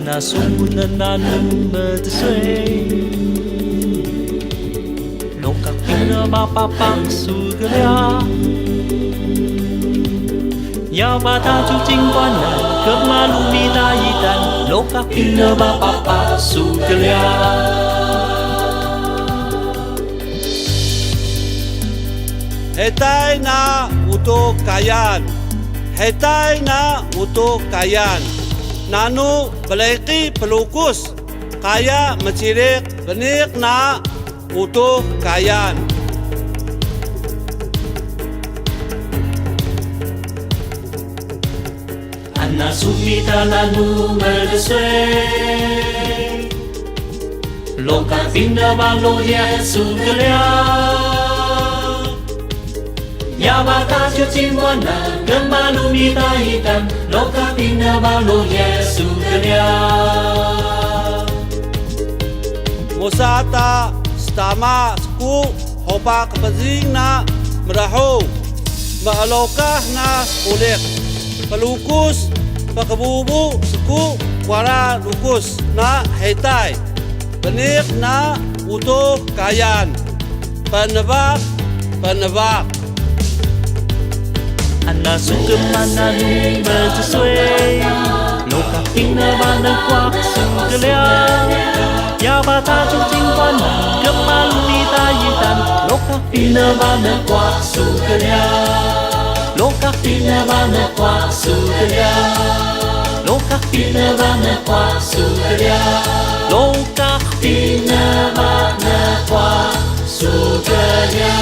那树的那路么的水，龙岗冰了把把把树个了，要把它住进关南，个马路米大一单，龙岗冰了把把把树个了。Hetay na uto kayan, hetay na uto kayan. Nanu beleki pelukus, kaya mencirik benik na utuh kayan. Anak sumita lalu merdeswe, lokal pindah balo Yesu gelia. Ya bata cuci warna, gemalu mita hitam, lokal pindah balo Yesu gelia. Musata stama sku hopak bezing na merahu, maalokah na kulik, pelukus pakebubu sku wara lukus na hetay, benik na utuh kayan, penebak penebak. Anak suka mana nu bersesuai, lokal pindah bana kuak sugelia. Ya bata cuci warna, gemalu mita hitam, lokal pindah bana kuak sugelia. Lokal pindah bana kuak sugelia. Lokal pindah bana kuak sugelia. Lokal pindah bana kuak sugelia.